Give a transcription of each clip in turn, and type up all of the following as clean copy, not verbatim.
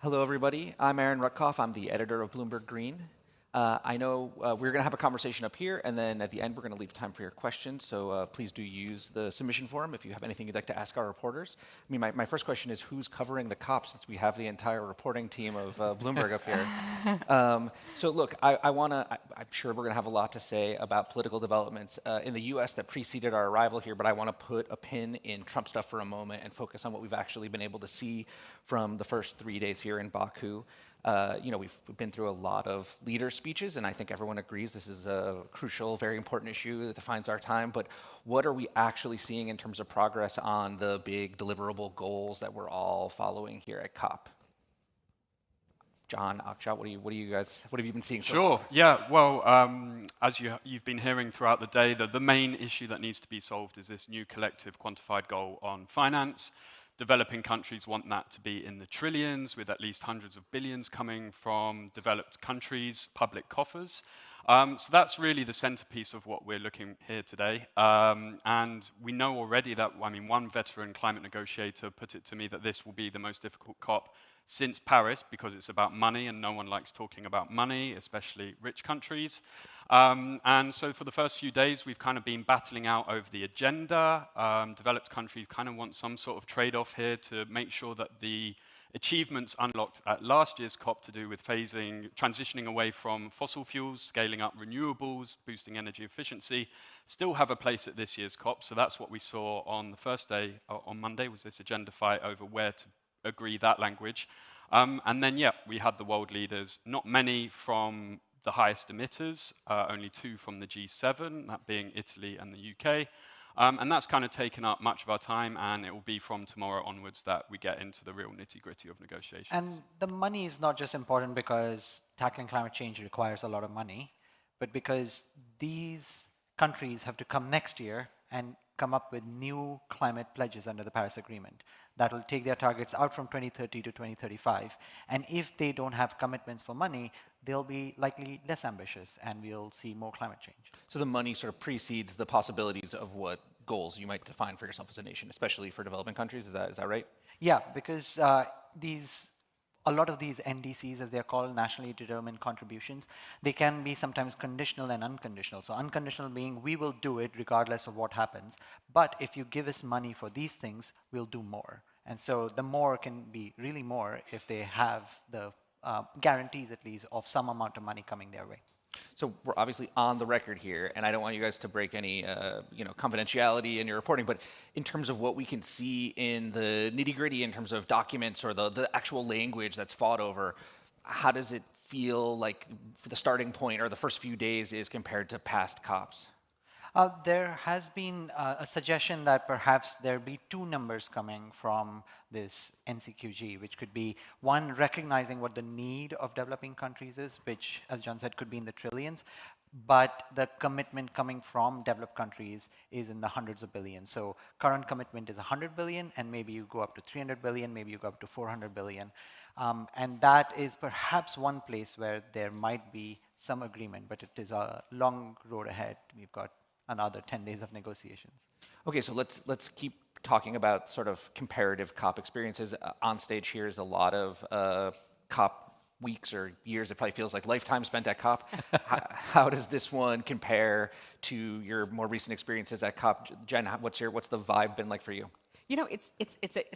Hello, everybody. I'm Aaron Rutkoff. I'm the editor of Bloomberg Green. I know we're going to have a conversation up here, and then at the end, we're going to leave time for your questions. So please do use the submission form if you have anything you'd like to ask our reporters. I mean, my first question is, who's covering the COP, since we have the entire reporting team of Bloomberg up here? So look, I'm sure we're going to have a lot to say about political developments in the U.S. that preceded our arrival here, but I want to put a pin in Trump stuff for a moment and focus on what we've actually been able to see from the first 3 days here in Baku. We've been through a lot of leader speeches, and I think everyone agrees this is a crucial, very important issue that defines our time. But what are we actually seeing in terms of progress on the big deliverable goals that we're all following here at COP? John, Akshat, what have you been seeing so far? Sure. Yeah. Well, as you've been hearing throughout the day, the main issue that needs to be solved is this new collective quantified goal on finance. Developing countries want that to be in the trillions, with at least hundreds of billions coming from developed countries' public coffers. So that's really the centerpiece of what we're looking here today. And we know already that, one veteran climate negotiator put it to me that this will be the most difficult COP since Paris, because it's about money, and no one likes talking about money, especially rich countries. And so for the first few days, we've kind of been battling out over the agenda. Developed countries kind of want some sort of trade-off here to make sure that the achievements unlocked at last year's COP to do with transitioning away from fossil fuels, scaling up renewables, boosting energy efficiency, still have a place at this year's COP. So that's what we saw on the first day, on Monday, was this agenda fight over where to agree that language. And then, we had the world leaders, not many from the highest emitters, only 2 from the G7, that being Italy and the UK. And that's kind of taken up much of our time, and it will be from tomorrow onwards that we get into the real nitty-gritty of negotiations. And the money is not just important because tackling climate change requires a lot of money, but because these countries have to come next year and come up with new climate pledges under the Paris Agreement that will take their targets out from 2030 to 2035. And if they don't have commitments for money, they'll be likely less ambitious, and we'll see more climate change. So the money sort of precedes the possibilities of what goals you might define for yourself as a nation, especially for developing countries. Is that right? Yeah, because a lot of these NDCs, as they're called, nationally determined contributions, they can be sometimes conditional and unconditional. So unconditional being, we will do it regardless of what happens. But if you give us money for these things, we'll do more. And so the more can be really more if they have the guarantees, at least, of some amount of money coming their way. So we're obviously on the record here, and I don't want you guys to break any confidentiality in your reporting, but in terms of what we can see in the nitty-gritty, in terms of documents or the actual language that's fought over, how does it feel like the starting point or the first few days is compared to past COPs? There has been a suggestion that perhaps there be 2 numbers coming from this NCQG, which could be, one, recognizing what the need of developing countries is, which, as John said, could be in the trillions, but the commitment coming from developed countries is in the hundreds of billions. So current commitment is 100 billion, and maybe you go up to 300 billion, maybe you go up to 400 billion. And that is perhaps one place where there might be some agreement, but it is a long road ahead. We've got another 10 days of negotiations. Okay, so let's keep talking about sort of comparative COP experiences. On stage here is a lot of COP weeks or years. It probably feels like lifetime spent at COP. How does this one compare to your more recent experiences at COP? Jen, what's the vibe been like for you? You know, it's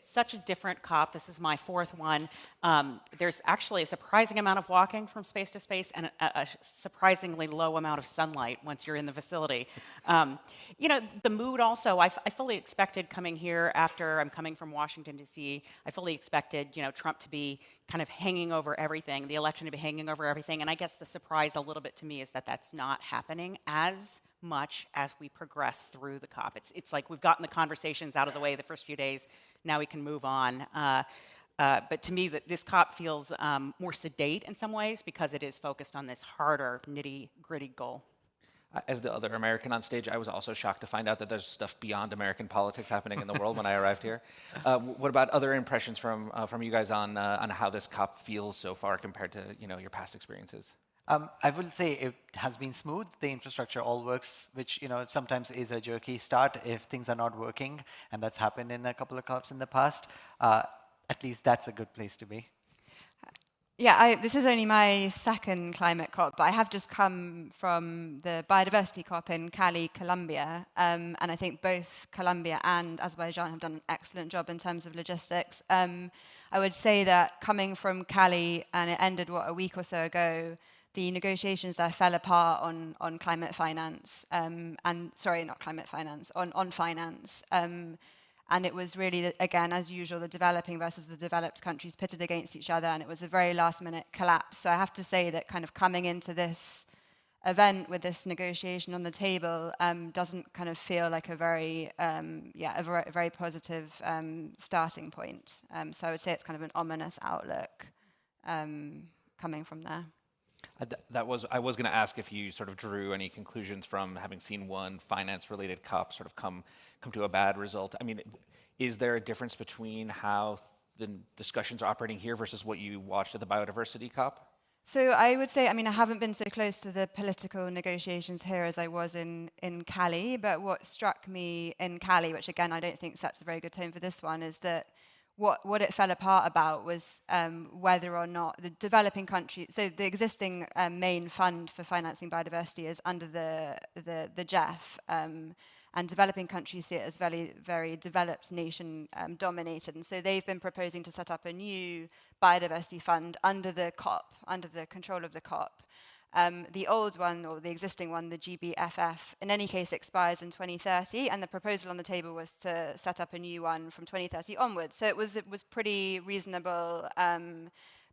such a different COP. This is my 4th one. There's actually a surprising amount of walking from space to space and a surprisingly low amount of sunlight once you're in the facility. The mood also, I fully expected coming here after I'm coming from Washington, D.C., I fully expected, Trump to be kind of hanging over everything, the election to be hanging over everything. And I guess the surprise a little bit to me is that that's not happening as much as we progress through the COP. It's like we've gotten the conversations out of the way the first few days. Now we can move on. But to me, this COP feels more sedate in some ways because it is focused on this harder, nitty-gritty goal. As the other American on stage, I was also shocked to find out that there's stuff beyond American politics happening in the world when I arrived here. What about other impressions from you guys on how this COP feels so far compared to your past experiences? I will say it has been smooth. The infrastructure all works, which sometimes is a jerky start if things are not working, and that's happened in a couple of COPs in the past. At least that's a good place to be. Yeah, this is only my second climate COP, but I have just come from the Biodiversity Cup in Cali, Colombia, and I think both Colombia and Azerbaijan have done an excellent job in terms of logistics. I would say that coming from Cali, and it ended, a week or so ago, the negotiations there fell apart on climate finance, sorry, not climate finance, on finance. And it was really, again, as usual, the developing versus the developed countries pitted against each other, and it was a very last-minute collapse. So I have to say that kind of coming into this event with this negotiation on the table doesn't kind of feel like a very, a very positive starting point. So I would say it's kind of an ominous outlook coming from there. I was going to ask if you sort of drew any conclusions from having seen one finance-related COP sort of come to a bad result. I mean, is there a difference between how the discussions are operating here versus what you watched at the Biodiversity COP? So I would say, I mean, I haven't been so close to the political negotiations here as I was in Cali, but what struck me in Cali, which again I don't think sets a very good tone for this one, is that what it fell apart about was whether or not the developing countries, so the existing main fund for financing biodiversity is under the GEF, and developing countries see it as very, very developed nation dominated. And so they've been proposing to set up a new biodiversity fund under the COP, under the control of the COP. The old one, or the existing one, the GBFF, in any case expires in 2030, and the proposal on the table was to set up a new one from 2030 onwards. So it was pretty reasonable.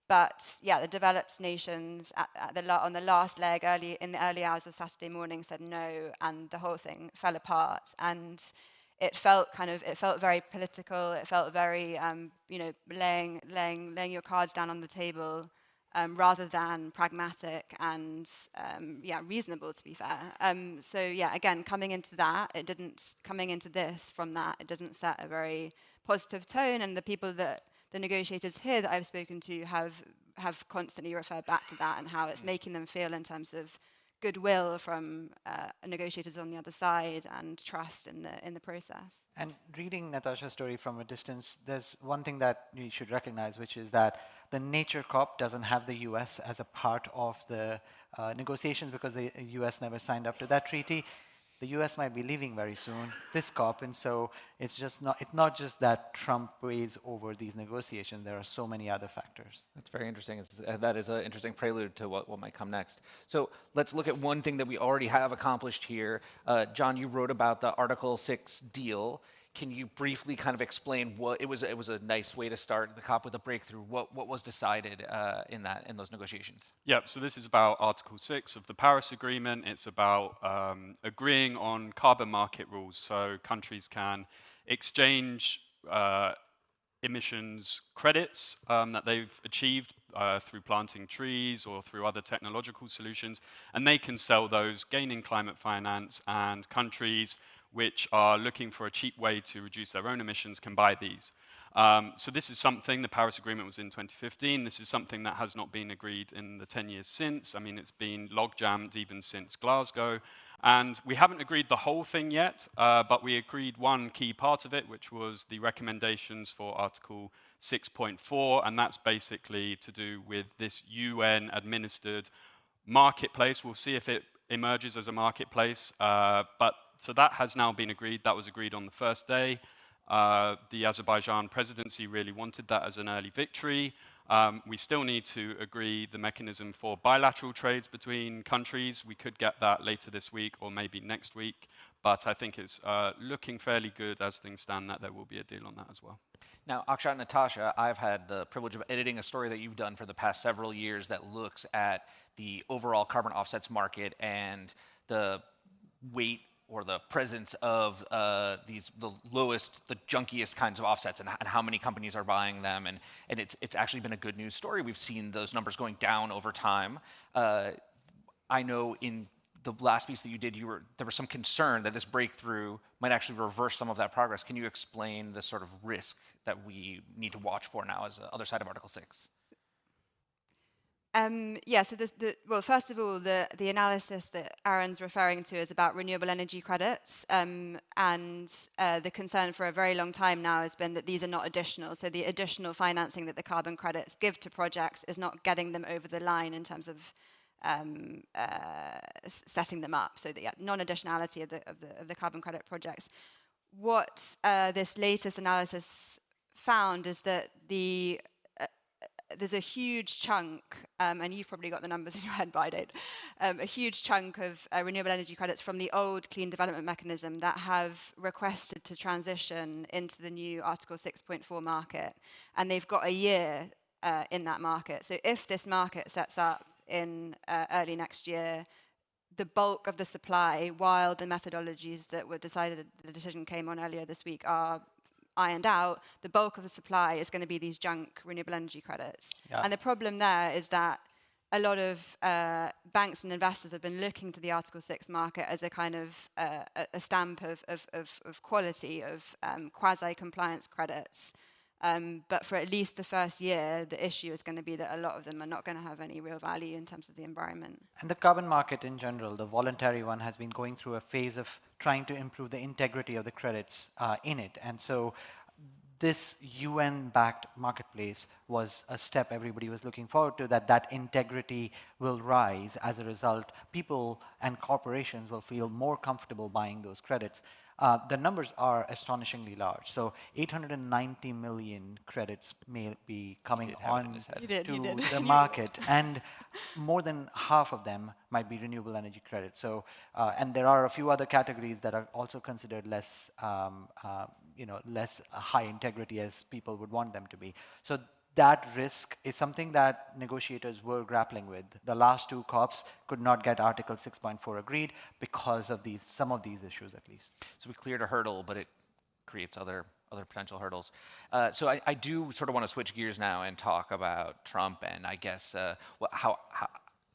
But yeah, the developed nations on the last leg, in the early hours of Saturday morning, said no, and the whole thing fell apart. And it felt very political. It felt very, laying your cards down on the table, rather than pragmatic and reasonable, to be fair. So yeah, again, coming into this from that, it didn't set a very positive tone, and the negotiators here that I've spoken to have constantly referred back to that and how it's making them feel in terms of goodwill from negotiators on the other side and trust in the process. And reading Natasha's story from a distance, there's one thing that you should recognize, which is that the Nature COP doesn't have the US as a part of the negotiations because the US never signed up to that treaty. The US might be leaving very soon, this COP, and so it's not just that Trump weighs over these negotiations. There are so many other factors. That's very interesting. That is an interesting prelude to what might come next. So let's look at one thing that we already have accomplished here. John, you wrote about the Article 6 deal. Can you briefly kind of explain what it was a nice way to start the COP with a breakthrough? What was decided in those negotiations? Yep, so this is about Article 6 of the Paris Agreement. It's about agreeing on carbon market rules, so countries can exchange emissions credits that they've achieved through planting trees or through other technological solutions, and they can sell those, gaining climate finance, and countries which are looking for a cheap way to reduce their own emissions can buy these. So this is something, the Paris Agreement was in 2015, this is something that has not been agreed in the 10 years since. I mean, it's been log-jammed even since Glasgow. And we haven't agreed the whole thing yet, but we agreed one key part of it, which was the recommendations for Article 6.4, and that's basically to do with this UN-administered marketplace. We'll see if it emerges as a marketplace, so that has now been agreed. That was agreed on the first day. The Azerbaijan presidency really wanted that as an early victory. We still need to agree the mechanism for bilateral trades between countries. We could get that later this week or maybe next week, but I think it's looking fairly good as things stand that there will be a deal on that as well. Now, Akshat and Natasha, I've had the privilege of editing a story that you've done for the past several years that looks at the overall carbon offsets market and the weight or the presence of the lowest, the junkiest kinds of offsets, and how many companies are buying them, and it's actually been a good news story. We've seen those numbers going down over time. I know in the last piece that you did, there was some concern that this breakthrough might actually reverse some of that progress. Can you explain the sort of risk that we need to watch for now as the other side of Article 6? Yeah, so well, first of all, the analysis that Aaron's referring to is about renewable energy credits, and the concern for a very long time now has been that these are not additional. So the additional financing that the carbon credits give to projects is not getting them over the line in terms of setting them up. So the non-additionality of the carbon credit projects. What this latest analysis found is that there's a huge chunk, and you've probably got the numbers in your head, but I don't, a huge chunk of renewable energy credits from the old clean development mechanism that have requested to transition into the new Article 6.4 market, and they've got a year in that market. So if this market sets up in early next year, the bulk of the supply, while the methodologies that were decided, the decision came on earlier this week, are ironed out, the bulk of the supply is going to be these junk renewable energy credits. Yeah. And the problem there is that a lot of banks and investors have been looking to the Article 6 market as a kind of a stamp of quality, of quasi-compliance credits. But for at least the first year, the issue is going to be that a lot of them are not going to have any real value in terms of the environment. And the carbon market in general, the voluntary one, has been going through a phase of trying to improve the integrity of the credits in it. And so this UN-backed marketplace was a step everybody was looking forward to, that integrity will rise. As a result, people and corporations will feel more comfortable buying those credits. The numbers are astonishingly large. So 890 million credits may be coming on to the market, and more than half of them might be renewable energy credits. So, and there are a few other categories that are also considered less, less high integrity as people would want them to be. So that risk is something that negotiators were grappling with. The last two COPs could not get Article 6.4 agreed because of some of these issues, at least. So we cleared a hurdle, but it creates other potential hurdles. So I do sort of want to switch gears now and talk about Trump, and I guess how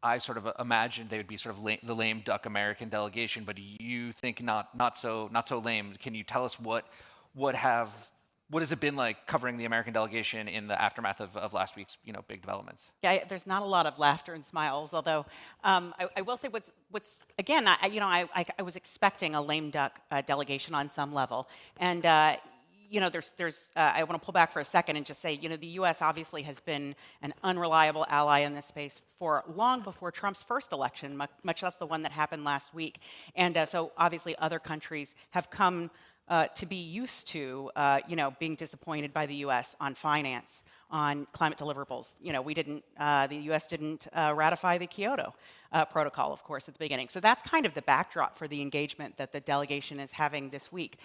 I sort of imagined they would be sort of the lame duck American delegation, but you think not so lame. Can you tell us what has it been like covering the American delegation in the aftermath of last week's big developments? Yeah, there's not a lot of laughter and smiles, although I will say what's again, I was expecting a lame duck delegation on some level, and there's I want to pull back for a second and just say the U.S. obviously has been an unreliable ally in this space for long before Trump's first election, much less the one that happened last week, and so obviously other countries have come to be used to, being disappointed by the U.S. on finance, on climate deliverables. The U.S. didn't ratify the Kyoto Protocol, of course, at the beginning. So that's kind of the backdrop for the engagement that the delegation is having this week.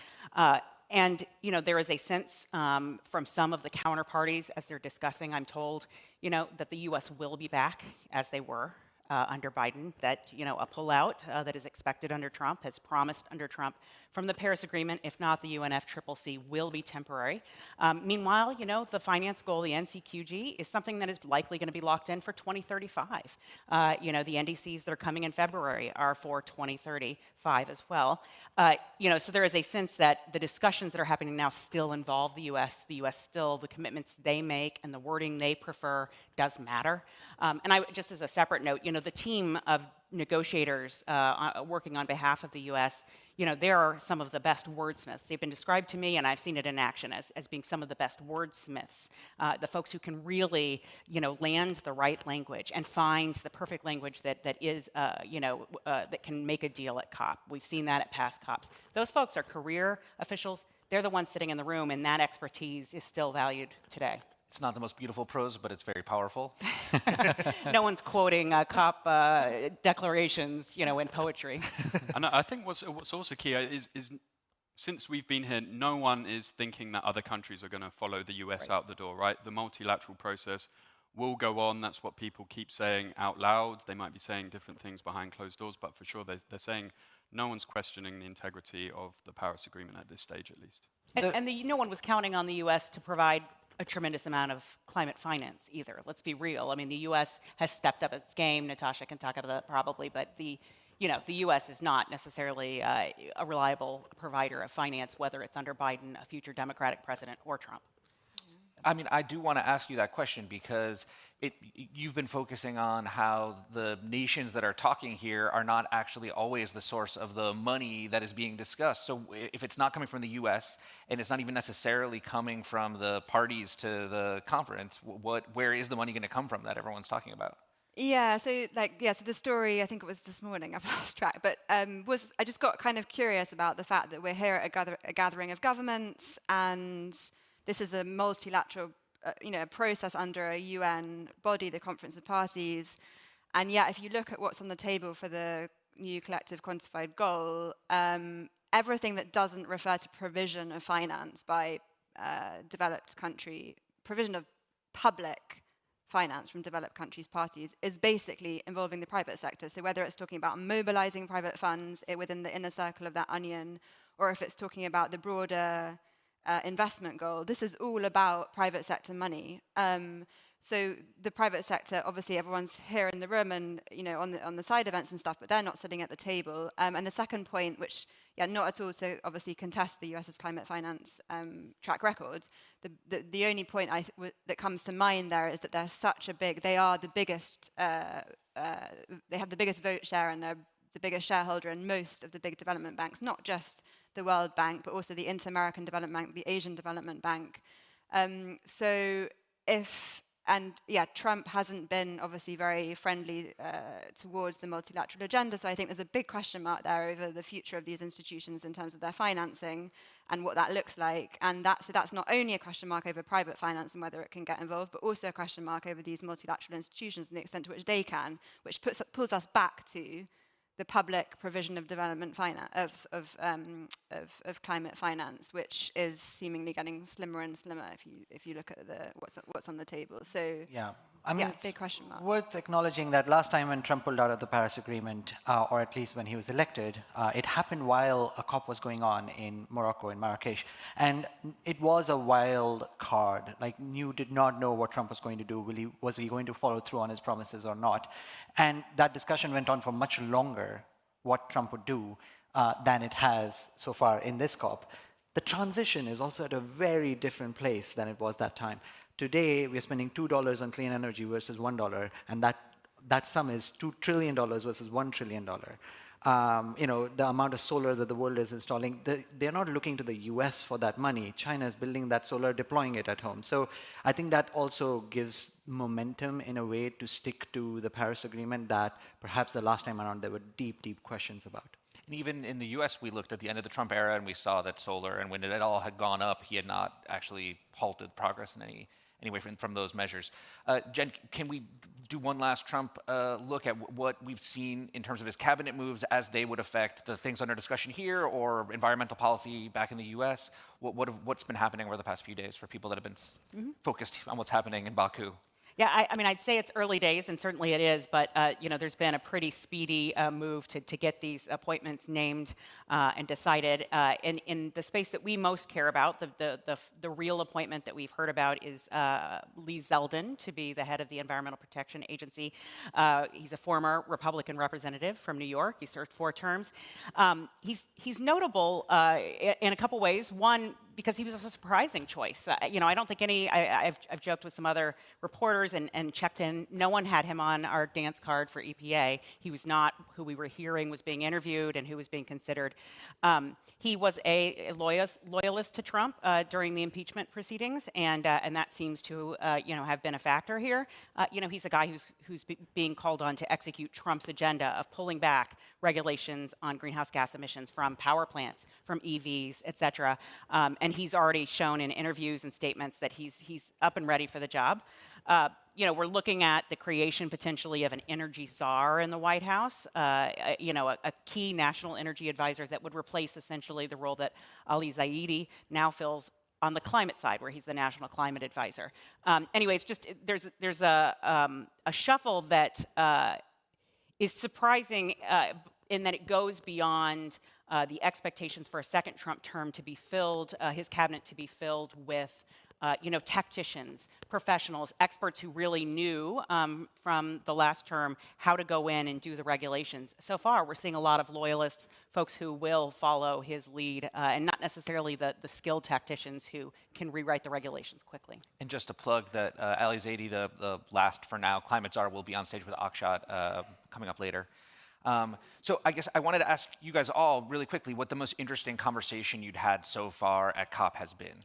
And there is a sense from some of the counterparties as they're discussing, I'm told, that the U.S. will be back as they were under Biden, that a pullout that is expected under Trump, has promised under Trump from the Paris Agreement. If not, the UNFCCC will be temporary. Meanwhile, the finance goal, the NCQG, is something that is likely going to be locked in for 2035. The NDCs that are coming in February are for 2035 as well. So there is a sense that the discussions that are happening now still involve the U.S. The U.S. still, the commitments they make and the wording they prefer does matter. And just as a separate note, the team of negotiators working on behalf of the U.S., there are some of the best wordsmiths. They've been described to me, and I've seen it in action, as being some of the best wordsmiths, the folks who can really, land the right language and find the perfect language that is, that can make a deal at COP. We've seen that at past COPs. Those folks are career officials. They're the ones sitting in the room, and that expertise is still valued today. It's not the most beautiful prose, but it's very powerful. No one's quoting COP declarations, in poetry. And I think what's also key is since we've been here, no one is thinking that other countries are going to follow the US out the door, right? The multilateral process will go on. That's what people keep saying out loud. They might be saying different things behind closed doors, but for sure they're saying no one's questioning the integrity of the Paris Agreement at this stage, at least. And no one was counting on the US to provide a tremendous amount of climate finance either. Let's be real. I mean, the U.S. has stepped up its game. Natasha can talk about that probably, but the U.S. is not necessarily a reliable provider of finance, whether it's under Biden, a future Democratic president, or Trump. I mean, I do want to ask you that question because you've been focusing on how the nations that are talking here are not actually always the source of the money that is being discussed. So if it's not coming from the US and it's not even necessarily coming from the parties to the conference, where is the money going to come from that everyone's talking about? Yeah, so so the story, I think it was this morning, I've lost track, but I just got kind of curious about the fact that we're here at a gathering of governments, and this is a multilateral process under a UN body, the Conference of Parties, and yet if you look at what's on the table for the new collective quantified goal, everything that doesn't refer to provision of finance by developed country, provision of public finance from developed countries' parties is basically involving the private sector. So whether it's talking about mobilizing private funds within the inner circle of that onion, or if it's talking about the broader investment goal, this is all about private sector money. So the private sector, obviously everyone's here in the room and on the side events and stuff, but they're not sitting at the table. And the second point, which not at all to obviously contest the US's climate finance track record, the only point that comes to mind there is that they're such a they are the biggest, they have the biggest vote share and they're the biggest shareholder in most of the big development banks, not just the World Bank, but also the Inter-American Development Bank, the Asian Development Bank. Trump hasn't been obviously very friendly towards the multilateral agenda, so I think there's a big question mark there over the future of these institutions in terms of their financing and what that looks like. And that's not only a question mark over private finance and whether it can get involved, but also a question mark over these multilateral institutions and the extent to which they can, which pulls us back to the public provision of development finance of climate finance, which is seemingly getting slimmer and slimmer if you look at what's on the table. So I mean, big question mark. Worth acknowledging that last time when Trump pulled out of the Paris Agreement, or at least when he was elected, it happened while a COP was going on in Morocco, in Marrakesh. And it was a wild card. Like, you did not know what Trump was going to do. Was he going to follow through on his promises or not? And that discussion went on for much longer, what Trump would do, than it has so far in this COP. The transition is also at a very different place than it was that time. Today, we're spending $2 on clean energy versus $1, and that sum is $2 trillion versus $1 trillion. The amount of solar that the world is installing, they're not looking to the US for that money. China is building that solar, deploying it at home. So I think that also gives momentum in a way to stick to the Paris Agreement that perhaps the last time around there were deep, deep questions about. And even in the US, we looked at the end of the Trump era and we saw that solar, and when it all had gone up, he had not actually halted progress in any way from those measures. Jen, can we do one last Trump look at what we've seen in terms of his cabinet moves as they would affect the things under discussion here or environmental policy back in the US? What's been happening over the past few days for people that have been focused on what's happening in Baku? Yeah, I mean, I'd say it's early days, and certainly it is, but there's been a pretty speedy move to get these appointments named and decided. In the space that we most care about, the real appointment that we've heard about is Lee Zeldin to be the head of the Environmental Protection Agency. He's a former Republican representative from New York. He served 4 terms. He's notable in a couple ways. One, because he was a surprising choice. I don't think I've joked with some other reporters and checked in. No one had him on our dance card for EPA. He was not who we were hearing was being interviewed and who was being considered. He was a loyalist to Trump during the impeachment proceedings, and that seems to have been a factor here. He's a guy who's being called on to execute Trump's agenda of pulling back regulations on greenhouse gas emissions from power plants, from EVs, et cetera. And he's already shown in interviews and statements that he's up and ready for the job. We're looking at the creation potentially of an energy czar in the White House, a key national energy advisor that would replace essentially the role that Ali Zaidi now fills on the climate side, where he's the national climate advisor. Anyways, just there's a shuffle that is surprising in that it goes beyond the expectations for a second Trump term to be filled, his cabinet to be filled with tacticians, professionals, experts who really knew from the last term how to go in and do the regulations. So far, we're seeing a lot of loyalists, folks who will follow his lead, and not necessarily the skilled tacticians who can rewrite the regulations quickly. And just to plug that Ali Zaidi, the last for now climate czar, will be on stage with Akshat coming up later. So I guess I wanted to ask you guys all really quickly what the most interesting conversation you'd had so far at COP has been.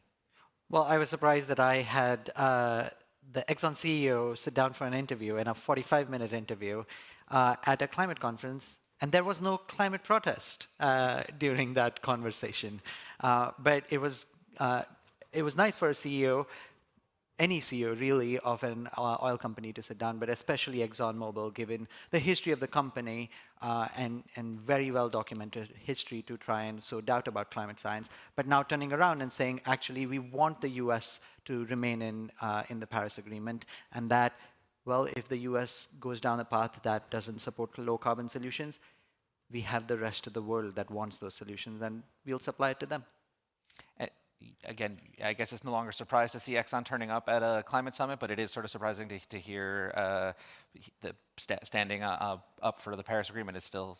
Well, I was surprised that I had the Exxon CEO sit down for an interview, in a 45-minute interview, at a climate conference, and there was no climate protest during that conversation. But it was nice for a CEO, any CEO really, of an oil company to sit down, but especially ExxonMobil, given the history of the company and very well documented history to try and sow doubt about climate science, but now turning around and saying, actually, we want the US to remain in the Paris Agreement, and that, well, if the US goes down a path that doesn't support low carbon solutions, we have the rest of the world that wants those solutions, and we'll supply it to them. Again, I guess it's no longer a surprise to see Exxon turning up at a climate summit, but it is sort of surprising to hear the standing up for the Paris Agreement is still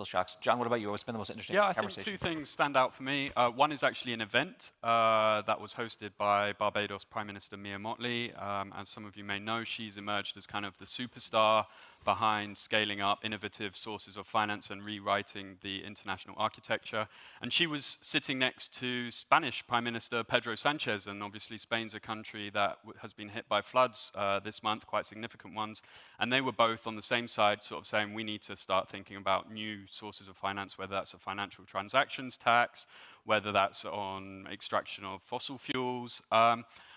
shocks. John, what about you? What's been the most interesting conversation? I think two things stand out for me. One is actually an event that was hosted by Barbados Prime Minister Mia Mottley. As some of you may know, she's emerged as kind of the superstar behind scaling up innovative sources of finance and rewriting the international architecture. And she was sitting next to Spanish Prime Minister Pedro Sanchez, and obviously Spain's a country that has been hit by floods this month, quite significant ones. And they were both on the same side, sort of saying we need to start thinking about new sources of finance, whether that's a financial transactions tax, whether that's on extraction of fossil fuels.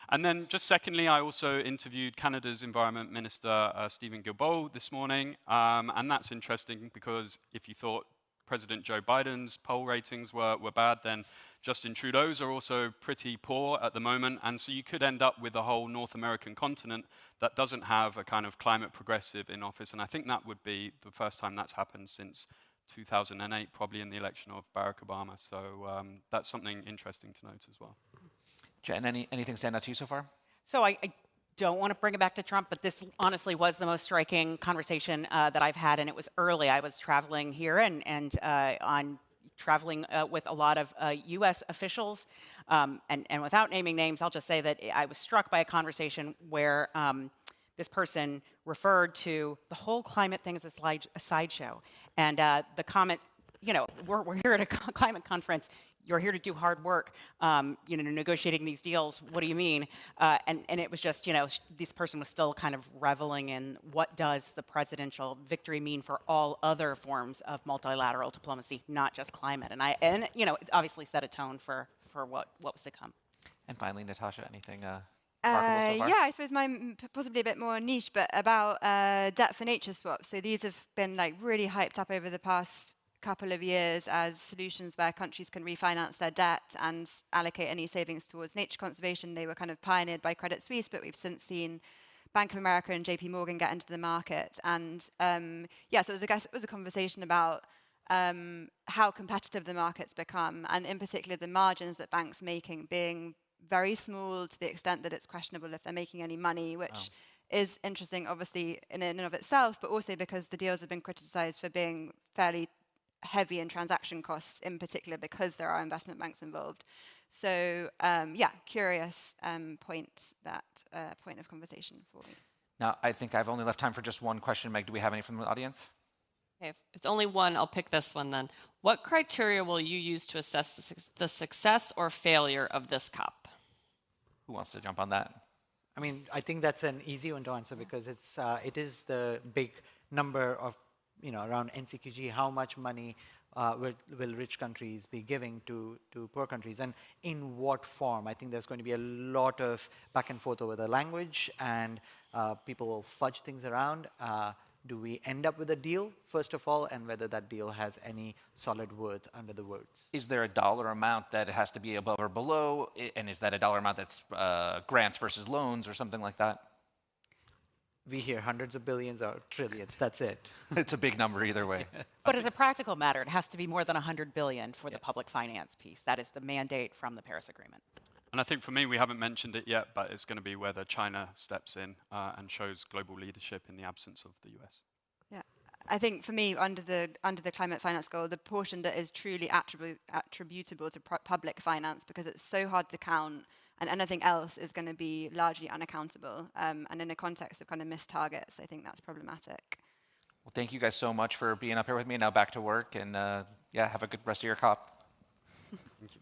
And then just secondly, I also interviewed Canada's Environment Minister, Stephen Guilbeault, this morning. And that's interesting because if you thought President Joe Biden's poll ratings were bad, then Justin Trudeau's are also pretty poor at the moment. And so you could end up with a whole North American continent that doesn't have a kind of climate progressive in office. And I think that would be the first time that's happened since 2008, probably in the election of Barack Obama. So that's something interesting to note as well. Jen, anything stand out to you so far? So I don't want to bring it back to Trump, but this honestly was the most striking conversation that I've had, and it was early. I was traveling here and on traveling with a lot of U.S. officials, and without naming names, I'll just say that I was struck by a conversation where this person referred to the whole climate thing as a sideshow, and the comment, we're here at a climate conference. You're here to do hard work, negotiating these deals. What do you mean? And it was just, this person was still kind of reveling in what does the presidential victory mean for all other forms of multilateral diplomacy, not just climate. And it obviously set a tone for what was to come. And finally, Natasha, anything remarkable so far? Yeah, I suppose mine possibly a bit more niche, but about debt for nature swaps. So these have been really hyped up over the past couple of years as solutions where countries can refinance their debt and allocate any savings towards nature conservation. They were kind of pioneered by Credit Suisse, but we've since seen Bank of America and JP Morgan get into the market. And so it was a conversation about how competitive the market's become, and in particular the margins that banks making being very small to the extent that it's questionable if they're making any money, which is interesting, obviously, in and of itself, but also because the deals have been criticized for being fairly heavy in transaction costs, in particular because there are investment banks involved. So curious point of conversation for me. Now, I think I've only left time for just one question. Meg, do we have any from the audience? Okay, if it's only one, I'll pick this one then. What criteria will you use to assess the success or failure of this COP? Who wants to jump on that? I mean, I think that's an easy one to answer because it is the big number of around NCQG, how much money will rich countries be giving to poor countries, and in what form? I think there's going to be a lot of back and forth over the language, and people will fudge things around. Do we end up with a deal, first of all, and whether that deal has any solid worth under the words? Is there a dollar amount that it has to be above or below, and is that a dollar amount that's grants versus loans or something like that? We hear hundreds of billions or trillions. That's it. It's a big number either way. But as a practical matter, it has to be more than $100 billion for the public finance piece. That is the mandate from the Paris Agreement. And I think for me, we haven't mentioned it yet, but it's going to be whether China steps in and shows global leadership in the absence of the US. Yeah, I think for me, under the climate finance goal, the portion that is truly attributable to public finance, because it's so hard to count, and anything else is going to be largely unaccountable. And in a context of kind of missed targets, I think that's problematic. Well, thank you guys so much for being up here with me. Now back to work, and yeah, have a good rest of your COP. Thank you.